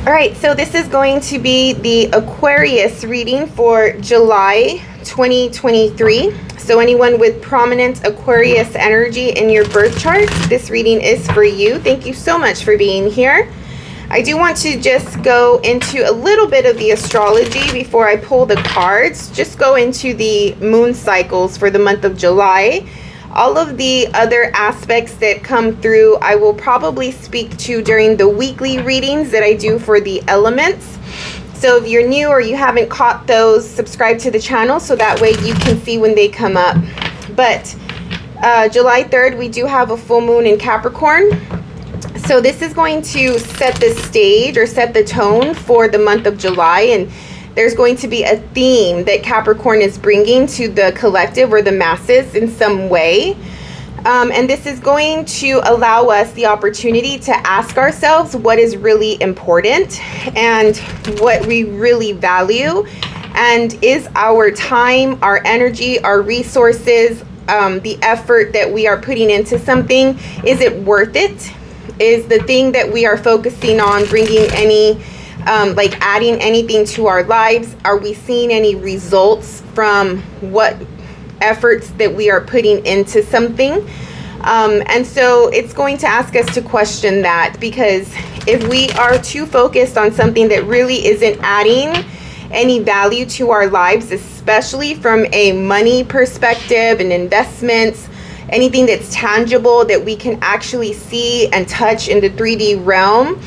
All right, so this is going to be the Aquarius reading for July 2023. So anyone with prominent Aquarius energy in your birth chart, this reading is for you. Thank you so much for being here. I do want to just go into a little bit of the astrology before I pull the cards. Just go into the moon cycles for the month of July. All of the other aspects that come through, I will probably speak to during the weekly readings that I do for the elements. So if you're new or you haven't caught those, subscribe to the channel so that way you can see when they come up. But July 3rd, we do have a full moon in Capricorn. So this is going to set the stage or set the tone for the month of July, and there's going to be a theme that Capricorn is bringing to the collective or the masses in some way. And this is going to allow us the opportunity to ask ourselves what is really important and what we really value. And is our time, our energy, our resources, the effort that we are putting into something, is it worth it? Is the thing that we are focusing on bringing any like adding anything to our lives? Are we seeing any results from what efforts that we are putting into something? And so it's going to ask us to question that, because if we are too focused on something that really isn't adding any value to our lives, especially from a money perspective and investments, anything that's tangible that we can actually see and touch in the 3D realm,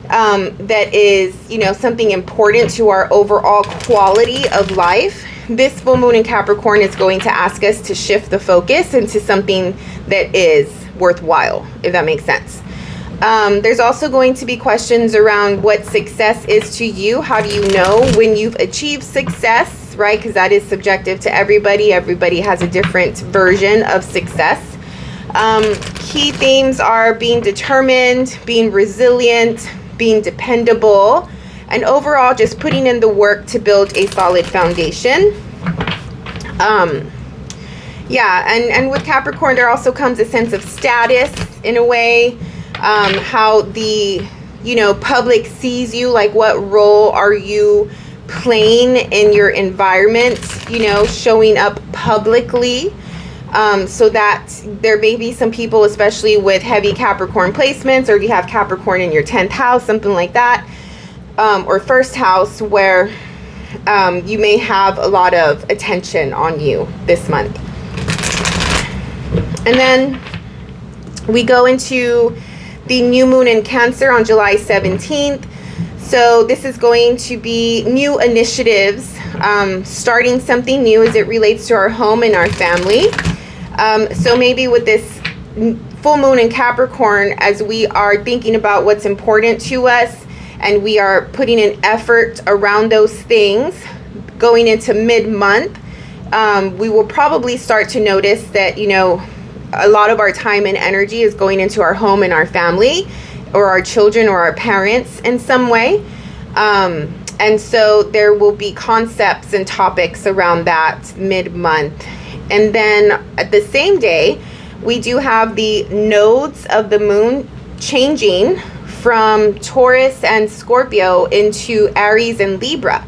that is, something important to our overall quality of life, this full moon in Capricorn is going to ask us to shift the focus into something that is worthwhile, if that makes sense. There's also going to be questions around what success is to you. How do you know when you've achieved success, right? Because that is subjective to everybody. Everybody has a different version of success. Key themes are being determined, being resilient, being dependable, and overall just putting in the work to build a solid foundation. And with Capricorn, there also comes a sense of status in a way, how the, public sees you, like what role are you playing in your environment, showing up publicly. So that there may be some people, especially with heavy Capricorn placements, or if you have Capricorn in your 10th house, something like that, or first house, where you may have a lot of attention on you this month. And then we go into the new moon in Cancer on July 17th. So this is going to be new initiatives, starting something new as it relates to our home and our family. So maybe with this full moon in Capricorn, as we are thinking about what's important to us and we are putting an effort around those things, going into mid-month, we will probably start to notice that, a lot of our time and energy is going into our home and our family, or our children or our parents in some way. And so there will be concepts and topics around that mid-month. And then at the same day, we do have the nodes of the moon changing from Taurus and Scorpio into Aries and Libra.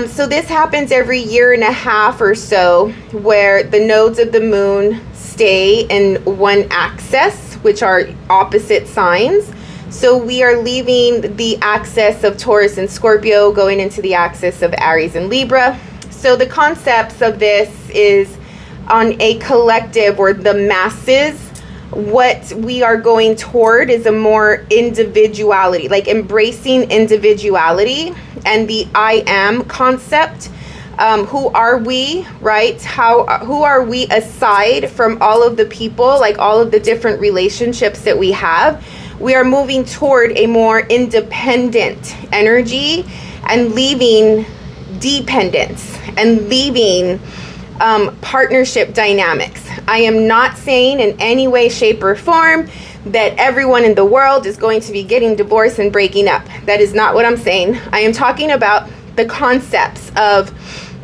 So this happens every year and a half or so, where the nodes of the moon stay in one axis, which are opposite signs. So we are leaving the axis of Taurus and Scorpio, going into the axis of Aries and Libra. So the concepts of this is on a collective, or the masses, what we are going toward is a more individuality, like embracing individuality and the I am concept. Who are we, right? Who are we aside from all of the people, like all of the different relationships that we have? We are moving toward a more independent energy and leaving dependence and leaving partnership dynamics. I am not saying in any way, shape, or form that everyone in the world is going to be getting divorced and breaking up. That is not what I'm saying. I am talking about the concepts of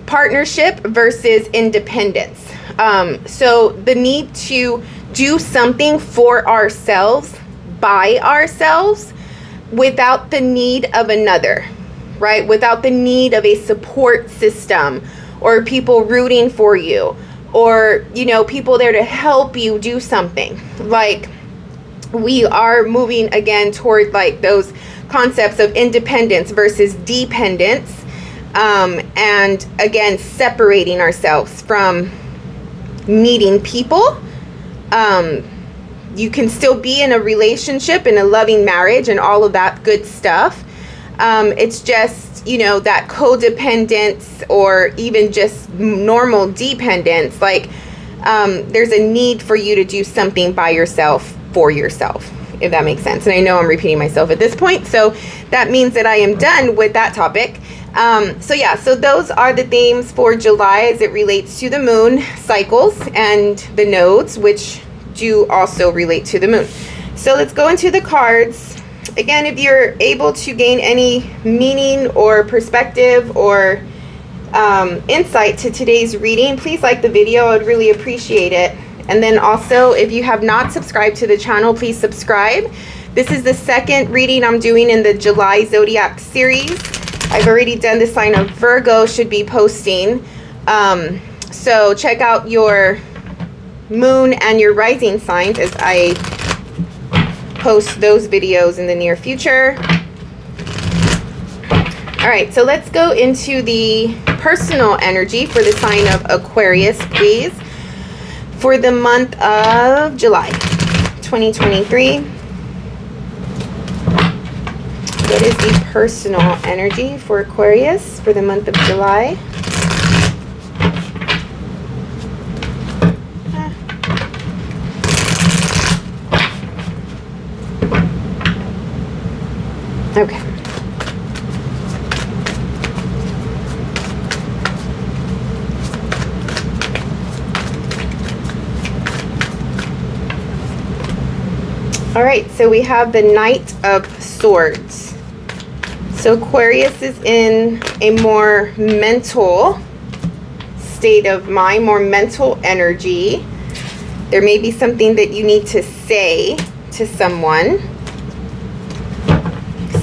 partnership versus independence. So the need to do something for ourselves, by ourselves, without the need of another, right? Without the need of a support system or people rooting for you, or, you know, people there to help you do something. Like, we are moving again toward like those concepts of independence versus dependence, and again separating ourselves from needing people. You can still be in a relationship, in a loving marriage, and all of that good stuff. It's just, you know, that codependence or even just normal dependence. Like, there's a need for you to do something by yourself, for yourself, if that makes sense. And I know I'm repeating myself at this point, so that means that I am done with that topic. So yeah, so those are the themes for July as it relates to the moon cycles and the nodes, which do also relate to the moon. So let's go into the cards. Again, if you're able to gain any meaning or perspective or insight to today's reading, please like the video. I would really appreciate it. And then also, if you have not subscribed to the channel, please subscribe. This is the second reading I'm doing in the July Zodiac series. I've already done the sign of Virgo, should be posting. So check out your moon and your rising signs as I post those videos in the near future. All right, so let's go into the personal energy for the sign of Aquarius, please, for the month of July 2023. What is the personal energy for Aquarius for the month of July? Okay. All right, so we have the Knight of Swords. So Aquarius is in a more mental state of mind, more mental energy. There may be something that you need to say to someone.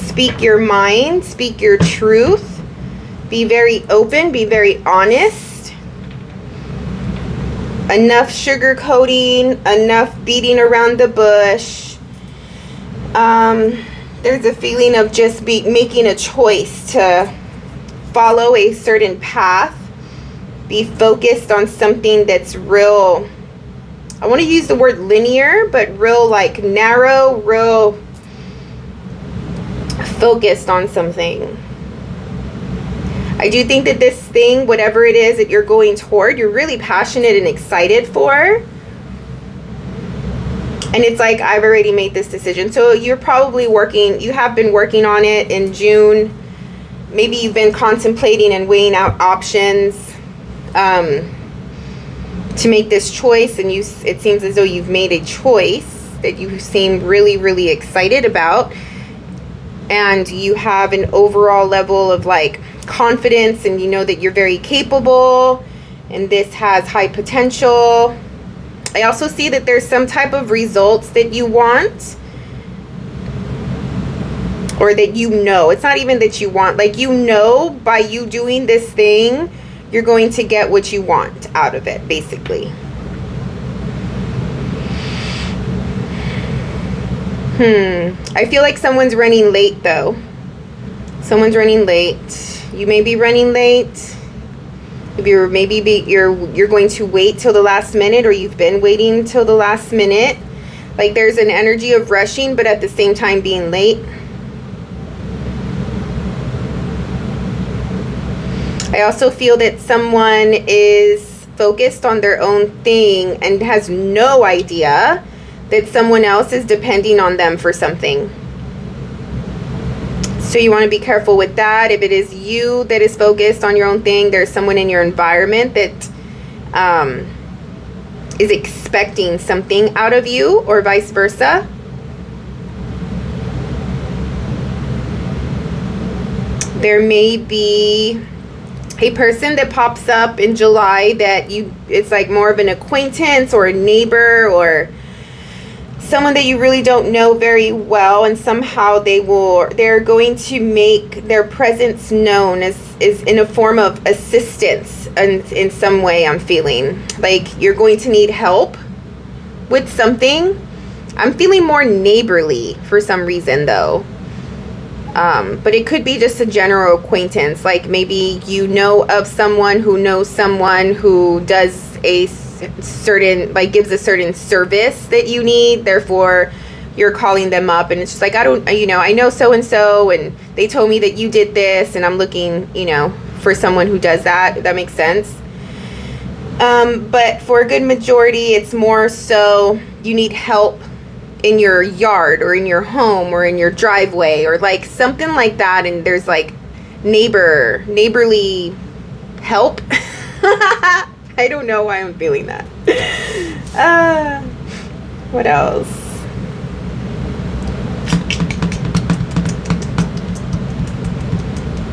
Speak your mind, speak your truth. Be very open, be very honest. Enough sugarcoating, enough beating around the bush. There's a feeling of just making a choice to follow a certain path. Be focused on something that's real. I want to use the word linear, but real, like narrow, real focused on something. I do think that this thing, whatever it is that you're going toward, you're really passionate and excited for. And it's like, I've already made this decision. So you're probably you have been working on it in June. Maybe you've been contemplating and weighing out options to make this choice. And it seems as though you've made a choice that you seem really, really excited about. And you have an overall level of like confidence, and you know that you're very capable and this has high potential. I also see that there's some type of results that you want, or that you know. It's not even that you want, like, you know, by you doing this thing, you're going to get what you want out of it, basically. I feel like someone's running late, though. Someone's running late. You may be running late. If you're you're going to wait till the last minute, or you've been waiting till the last minute. Like, there's an energy of rushing, but at the same time being late. I also feel that someone is focused on their own thing and has no idea that someone else is depending on them for something. So you want to be careful with that. If it is you that is focused on your own thing, there's someone in your environment that is expecting something out of you, or vice versa. There may be a person that pops up in July that it's like more of an acquaintance or a neighbor or someone that you really don't know very well, and somehow they're going to make their presence known as is in a form of assistance, and in some way I'm feeling like you're going to need help with something. I'm feeling more neighborly for some reason though. But it could be just a general acquaintance, like maybe you know of someone who knows someone who does a certain, like gives a certain service that you need, therefore you're calling them up, and it's just like, I know so and so, and they told me that you did this, and I'm looking, for someone who does that, if that makes sense. But for a good majority, it's more so you need help in your yard or in your home or in your driveway or like something like that, and there's like neighborly help. I don't know why I'm feeling that. What else?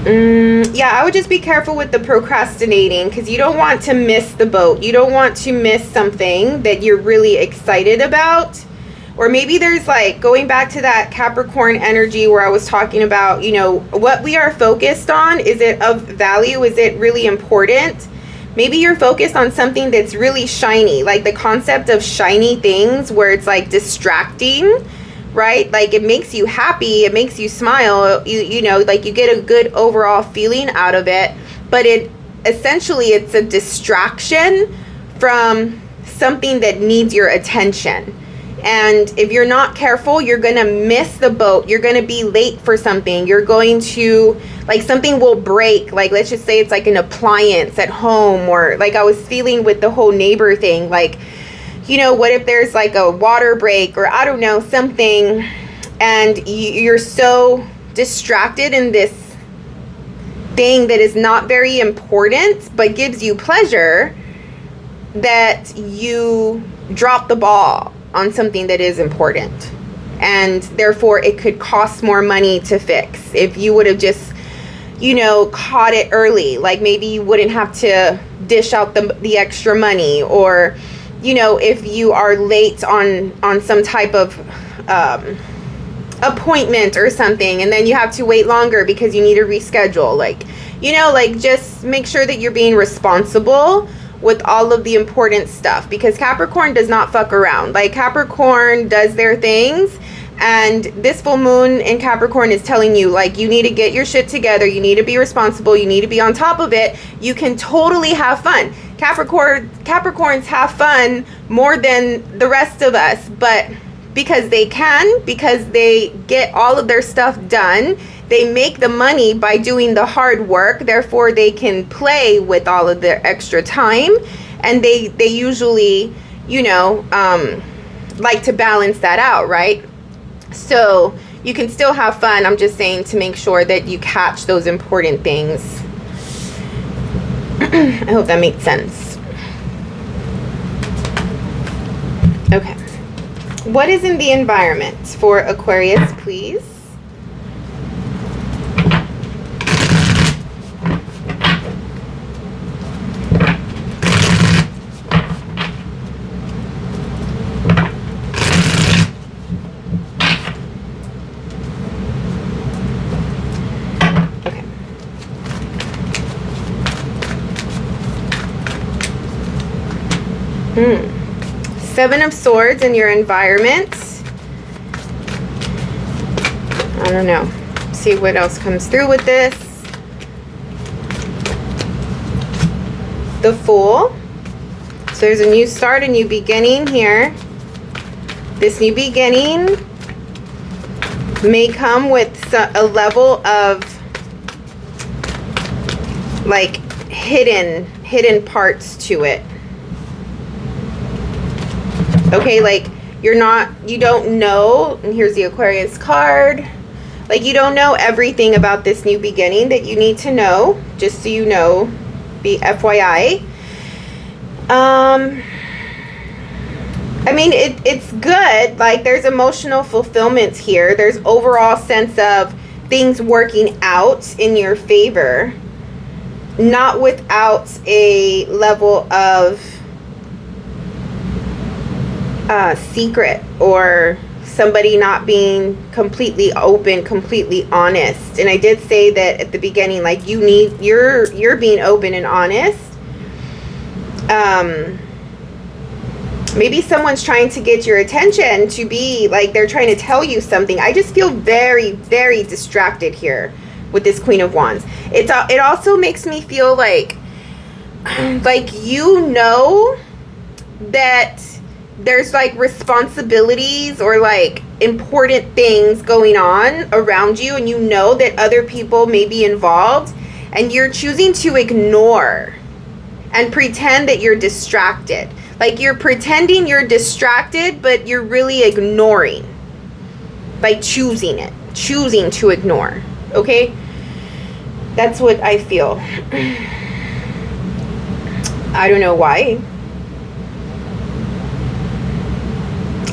Yeah, I would just be careful with the procrastinating, because you don't want to miss the boat. You don't want to miss something that you're really excited about. Or maybe there's like, going back to that Capricorn energy where I was talking about, what we are focused on. Is it of value? Is it really important? Maybe you're focused on something that's really shiny, like the concept of shiny things where it's like distracting, right? Like it makes you happy, it makes you smile, like you get a good overall feeling out of it, but it's a distraction from something that needs your attention. And if you're not careful, you're going to miss the boat. You're going to be late for something. You're going to, like, something will break. Like, let's just say it's like an appliance at home, or like I was feeling with the whole neighbor thing. Like, what if there's like a water break, or I don't know, something, and you're so distracted in this thing that is not very important but gives you pleasure that you drop the ball on something that is important, and therefore it could cost more money to fix. If you would have just caught it early, like maybe you wouldn't have to dish out the extra money, or if you are late on some type of appointment or something, and then you have to wait longer because you need to reschedule, like just make sure that you're being responsible with all of the important stuff, because Capricorn does not fuck around. Like Capricorn does their things, and this full moon in Capricorn is telling you, like, you need to get your shit together, you need to be responsible, you need to be on top of it. You can totally have fun. Capricorns have fun more than the rest of us, but because they get all of their stuff done, they make the money by doing the hard work, therefore they can play with all of their extra time, and they usually like to balance that out, right? So you can still have fun. I'm just saying to make sure that you catch those important things. I hope that makes sense. Okay, what is in the environment for Aquarius, please? Seven of Swords in your environment. I don't know. See what else comes through with this. The Fool. So there's a new start, a new beginning here. This new beginning may come with a level of like hidden parts to it. Okay, like you don't know, and here's the Aquarius card, like you don't know everything about this new beginning that you need to know, just so you know, be FYI. I mean, it's good, like there's emotional fulfillment here, there's overall sense of things working out in your favor, not without a level of secret, or somebody not being completely open, completely honest. And I did say that at the beginning, like, you're being open and honest. Maybe someone's trying to get your attention, to be like, they're trying to tell you something. I just feel very, very distracted here with this Queen of Wands. It also makes me feel like you know that there's like responsibilities or like important things going on around you, and you know that other people may be involved, and you're choosing to ignore and pretend that you're distracted. Like, you're pretending you're distracted, but you're really ignoring. Like, choosing to ignore. Okay? That's what I feel. I don't know why.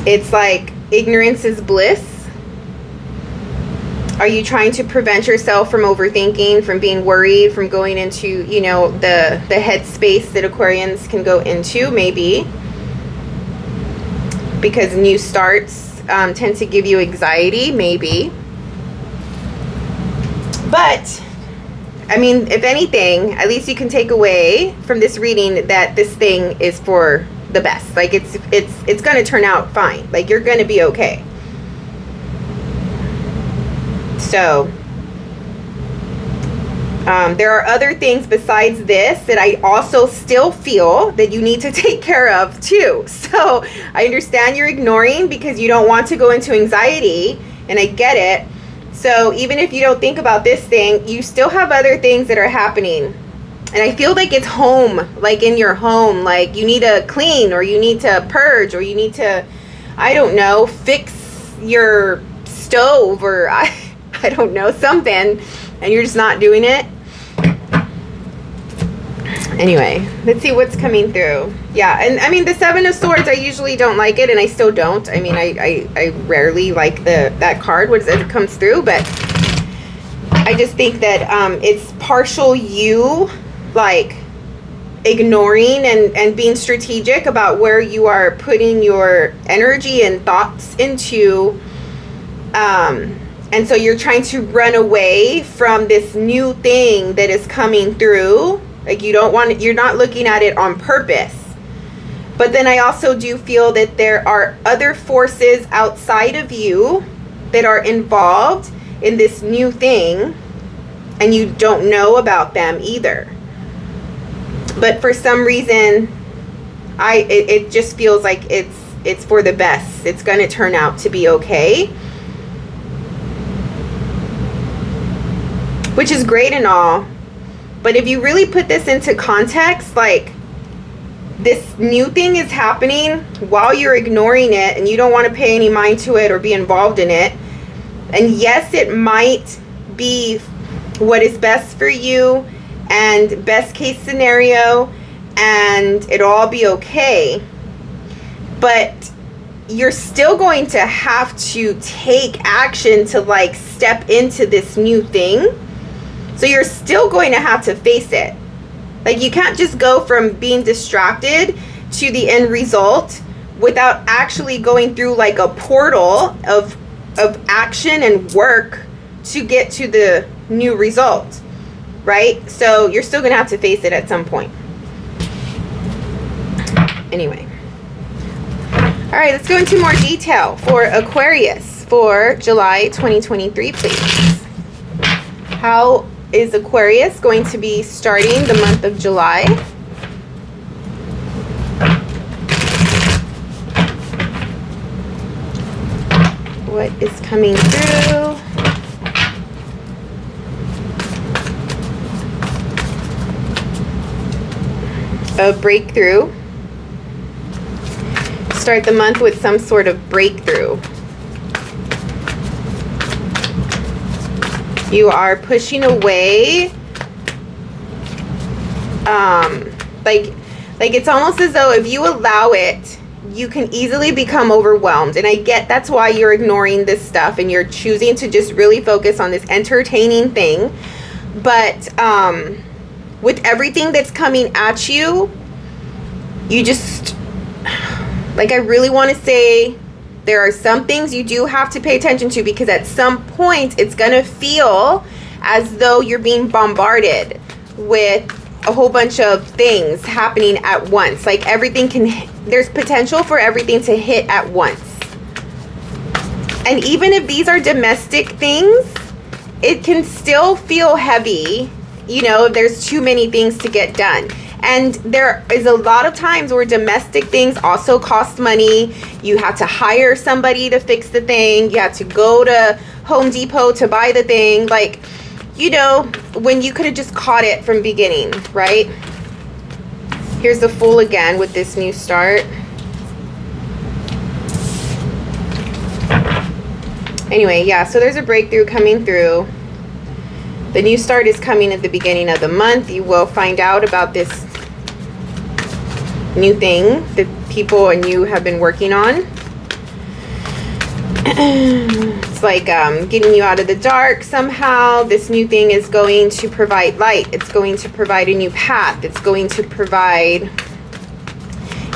It's like ignorance is bliss. Are you trying to prevent yourself from overthinking, from being worried, from going into, you know, the headspace that Aquarians can go into? Maybe. Because new starts tend to give you anxiety, maybe. But, I mean, if anything, at least you can take away from this reading that this thing is for the best. Like, it's going to turn out fine. Like, you're going to be okay. So, there are other things besides this that I also still feel that you need to take care of too. So, I understand you're ignoring because you don't want to go into anxiety, and I get it. So, even if you don't think about this thing, you still have other things that are happening. And I feel like it's home, like in your home, like you need to clean, or you need to purge, or you need to, I don't know, fix your stove, or I don't know, something, and you're just not doing it. Anyway, let's see what's coming through. Yeah, and I mean, the Seven of Swords, I usually don't like it, and I still don't. I mean, I rarely like that card when it comes through, but I just think that it's partial you, like, ignoring and being strategic about where you are putting your energy and thoughts into. And so you're trying to run away from this new thing that is coming through. Like, you don't want it, you're not looking at it on purpose. But then I also do feel that there are other forces outside of you that are involved in this new thing, and you don't know about them either. But for some reason, it just feels like it's for the best. It's going to turn out to be okay. Which is great and all. But if you really put this into context, like, this new thing is happening while you're ignoring it, and you don't want to pay any mind to it or be involved in it. And yes, it might be what is best for you and best case scenario, and it'll all be okay. But you're still going to have to take action to, like, step into this new thing. So you're still going to have to face it. Like, you can't just go from being distracted to the end result without actually going through, like, a portal of action and work to get to the new result, right? So you're still going to have to face it at some point. Anyway. All right, let's go into more detail for Aquarius for July 2023, please. How is Aquarius going to be starting the month of July? What is coming through? A breakthrough. Start the month with some sort of breakthrough. You are pushing away, like it's almost as though if you allow it, you can easily become overwhelmed. And I get that's why you're ignoring this stuff and you're choosing to just really focus on this entertaining thing. But with everything that's coming at you, you just, Like, I really want to say there are some things you do have to pay attention to, because at some point it's going to feel as though you're being bombarded with a whole bunch of things happening at once. Like, everything there's potential for everything to hit at once. And even if these are domestic things, it can still feel heavy, you know, if there's too many things to get done. And there is a lot of times where domestic things also cost money. You have to hire somebody to fix the thing. You have to go to Home Depot to buy the thing. Like, you know, when you could have just caught it from beginning, right? Here's the Fool again with this new start. Anyway, yeah, so there's a breakthrough coming through. The new start is coming at the beginning of the month. You will find out about this new thing that people and you have been working on. It's like getting you out of the dark somehow. This new thing is going to provide light. It's going to provide a new path. It's going to provide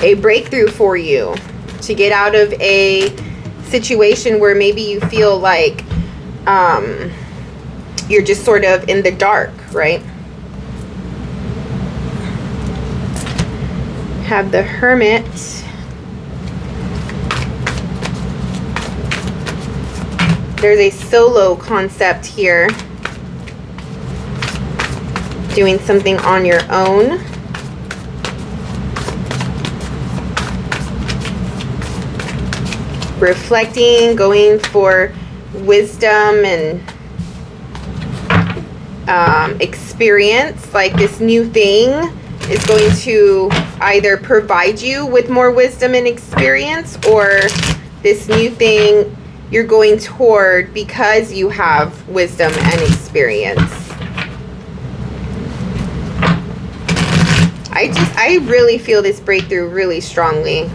a breakthrough for you to get out of a situation where maybe you feel like you're just sort of in the dark, right? Have the Hermit. There's a solo concept here. Doing something on your own. Reflecting, going for wisdom and experience. Like, this new thing is going to either provide you with more wisdom and experience, or this new thing you're going toward because you have wisdom and experience. I really feel this breakthrough really strongly.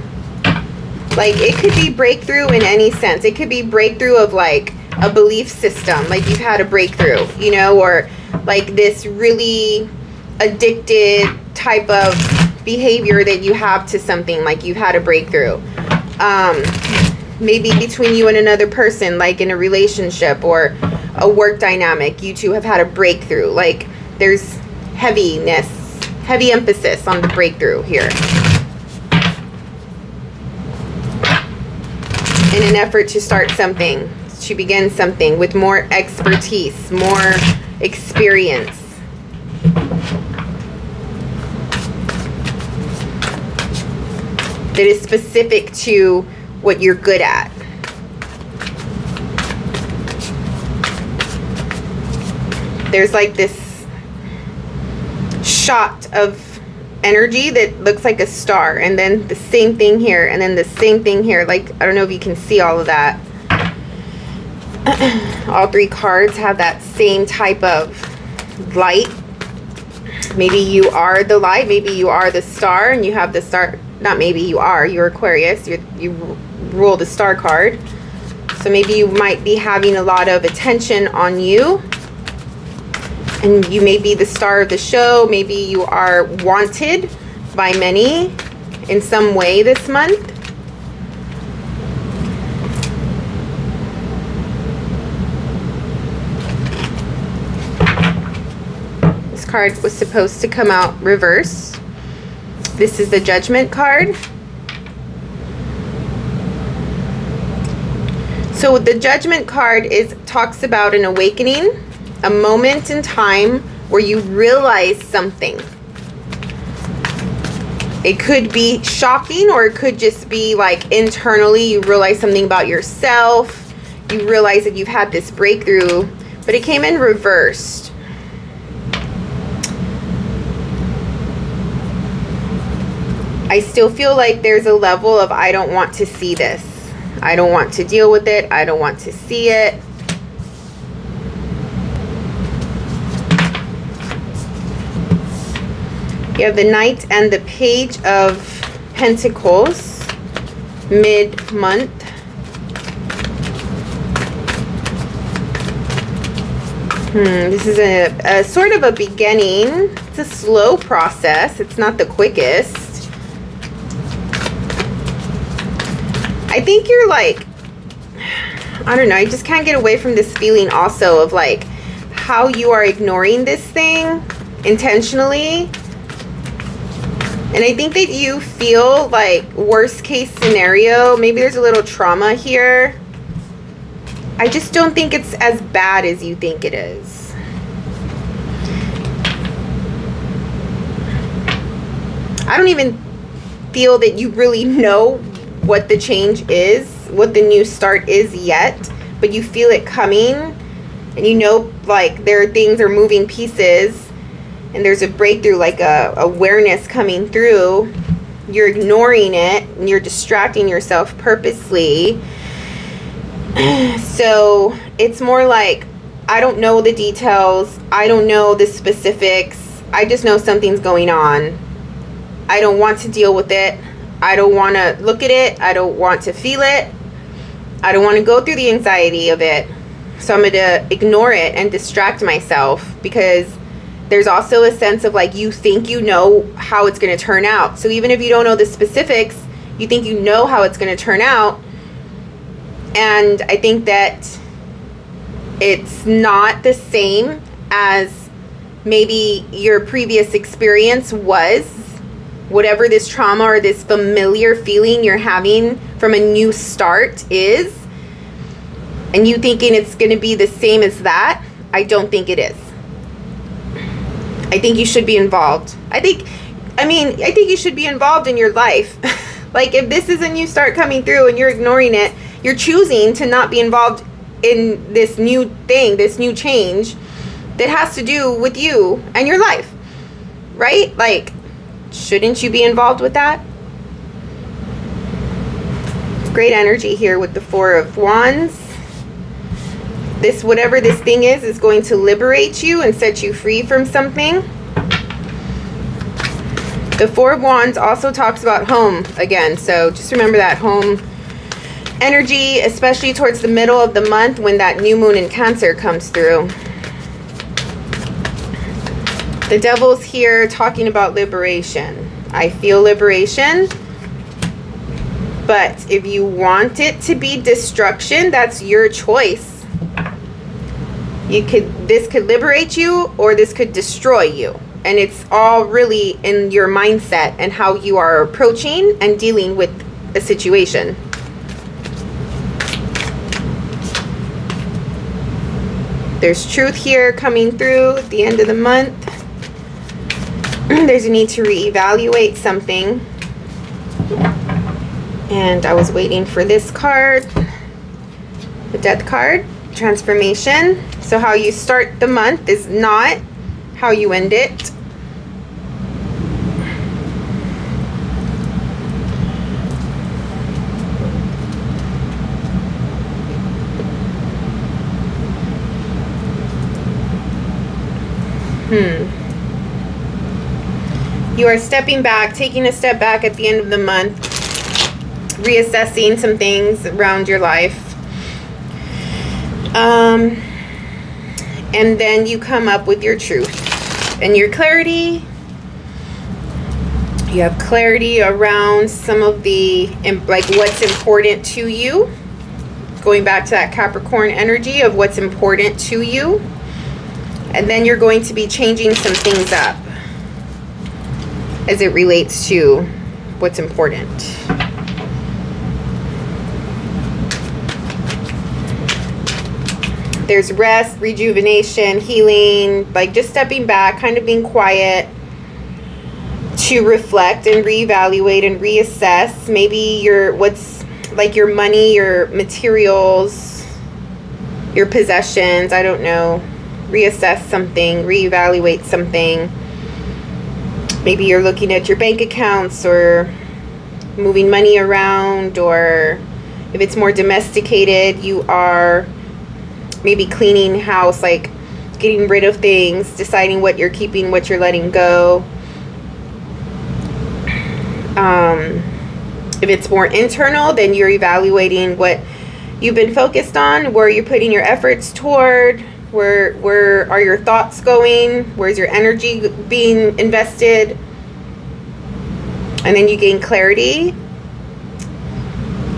Like, it could be breakthrough in any sense. It could be breakthrough of like a belief system, like you've had a breakthrough, you know, or like this really addicted type of behavior that you have to something, like you've had a breakthrough. Maybe between you and another person, like in a relationship or a work dynamic, you two have had a breakthrough. Like, there's heavy emphasis on the breakthrough here. In an effort to start something, to begin something with more expertise, more experience. That is specific to what you're good at. There's like this shot of energy that looks like a star, and then the same thing here, and then the same thing here. Like, I don't know if you can see all of that. All three cards have that same type of light. Maybe you are the light, maybe you are the star, and you have the star. Not maybe you are, you're Aquarius, you rule the star card. So maybe you might be having a lot of attention on you, and you may be the star of the show. Maybe you are wanted by many in some way this month. This card was supposed to come out reverse. This is the Judgment card. So the Judgment card talks about an awakening, a moment in time where you realize something. It could be shocking, or it could just be like internally you realize something about yourself. You realize that you've had this breakthrough, but it came in reversed. I still feel like there's a level of, I don't want to see this. I don't want to deal with it. I don't want to see it. You have the Knight and the Page of Pentacles, mid-month. This is a sort of a beginning. It's a slow process. It's not the quickest. I think you're like, I don't know, I just can't get away from this feeling also of like how you are ignoring this thing intentionally. And I think that you feel like worst case scenario, maybe there's a little trauma here. I just don't think it's as bad as you think it is. I don't even feel that you really know what the change is, what the new start is yet, but you feel it coming, and you know like things are moving pieces, and there's a breakthrough, like a awareness coming through. You're ignoring it and you're distracting yourself purposely. So it's more like, I don't know the details, I don't know the specifics, I just know something's going on. I don't want to deal with it, I don't want to look at it, I don't want to feel it, I don't want to go through the anxiety of it. So I'm going to ignore it and distract myself, because there's also a sense of like, you think you know how it's going to turn out. So even if you don't know the specifics, you think you know how it's going to turn out. And I think that it's not the same as maybe your previous experience was. Whatever this trauma or this familiar feeling you're having from a new start is, and you thinking it's going to be the same as that, I don't think it is. I think you should be involved. I think you should be involved in your life. Like, if this is a new start coming through and you're ignoring it, you're choosing to not be involved in this new thing, this new change that has to do with you and your life, right? Like, shouldn't you be involved with that? Great energy here with the Four of Wands. This, whatever this thing is going to liberate you and set you free from something. The Four of Wands also talks about home again. So just remember that home energy, especially towards the middle of the month when that new moon in Cancer comes through. The Devil's here talking about liberation. I feel liberation. But if you want it to be destruction, that's your choice. This could liberate you, or this could destroy you. And it's all really in your mindset and how you are approaching and dealing with a situation. There's truth here coming through at the end of the month. There's a need to reevaluate something. And I was waiting for this card, the Death card, transformation. So how you start the month is not how you end it. You are stepping back, taking a step back at the end of the month, reassessing some things around your life. And then you come up with your truth and your clarity. You have clarity around some of the, like, what's important to you. Going back to that Capricorn energy of what's important to you. And then you're going to be changing some things up as it relates to what's important. There's rest, rejuvenation, healing, like just stepping back, kind of being quiet to reflect and reevaluate and reassess maybe what's like your money, your materials, your possessions, I don't know. Reassess something, reevaluate something. Maybe you're looking at your bank accounts or moving money around, or if it's more domesticated, you are maybe cleaning house, like getting rid of things, deciding what you're keeping, what you're letting go. If it's more internal, then you're evaluating what you've been focused on, where you're putting your efforts toward, where are your thoughts going, where's your energy being invested, and then you gain clarity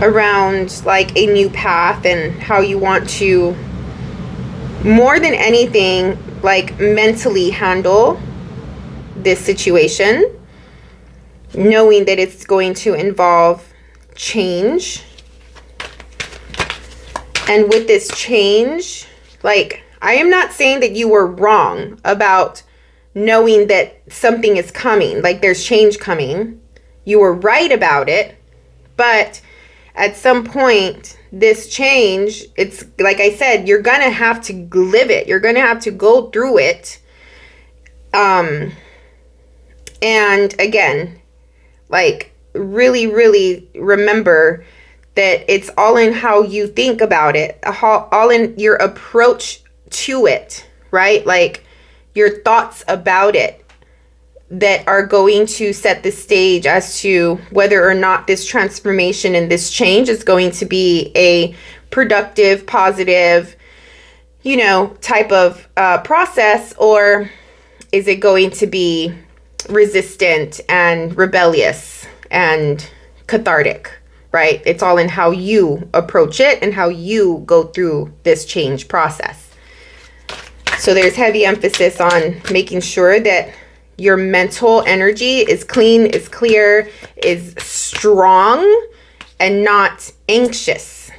around like a new path and how you want to, more than anything, like mentally handle this situation, knowing that it's going to involve change. And with this change, like, I am not saying that you were wrong about knowing that something is coming, like there's change coming. You were right about it, but at some point, this change, it's like I said, you're gonna have to live it. You're gonna have to go through it. And again, like, really, really remember that it's all in how you think about it, all in your approach to it, right? Like, your thoughts about it that are going to set the stage as to whether or not this transformation and this change is going to be a productive, positive, you know, type of process, or is it going to be resistant and rebellious and cathartic, right? It's all in how you approach it and how you go through this change process. So there's heavy emphasis on making sure that your mental energy is clean, is clear, is strong, and not anxious.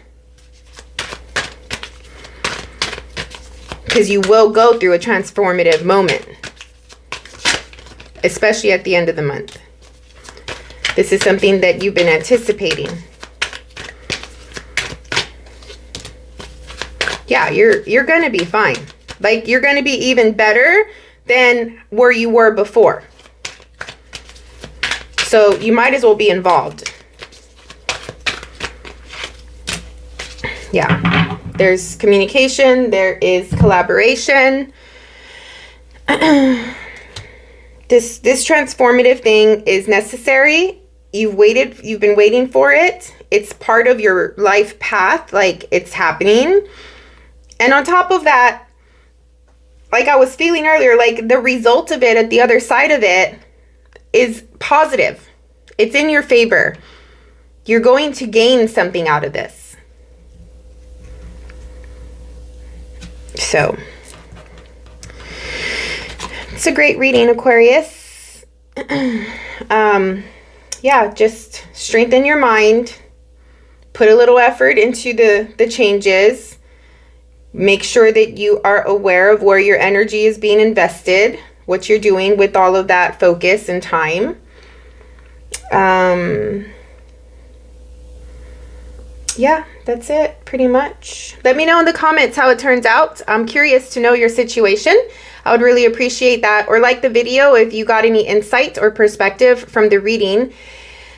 Because you will go through a transformative moment, especially at the end of the month. This is something that you've been anticipating. Yeah, you're going to be fine. Like, you're going to be even better than where you were before. So you might as well be involved. Yeah, there's communication, there is collaboration. This transformative thing is necessary. You've been waiting for it. It's part of your life path, like, it's happening. And on top of that, like I was feeling earlier, like, the result of it at the other side of it is positive. It's in your favor. You're going to gain something out of this. So, it's a great reading, Aquarius. Yeah, just strengthen your mind. Put a little effort into the changes. Make sure that you are aware of where your energy is being invested, what you're doing with all of that focus and time. Yeah, that's it pretty much. Let me know in the comments how it turns out. I'm curious to know your situation. I would really appreciate that. Or like the video if you got any insight or perspective from the reading.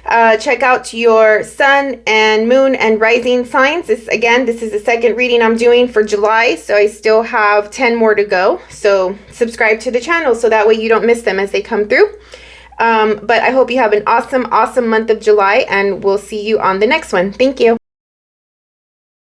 Check out your sun and moon and rising signs. This is the second reading I'm doing for July, so I still have 10 more to go. So subscribe to the channel so that way you don't miss them as they come through. But I hope you have an awesome month of July, and we'll see you on the next one. Thank you.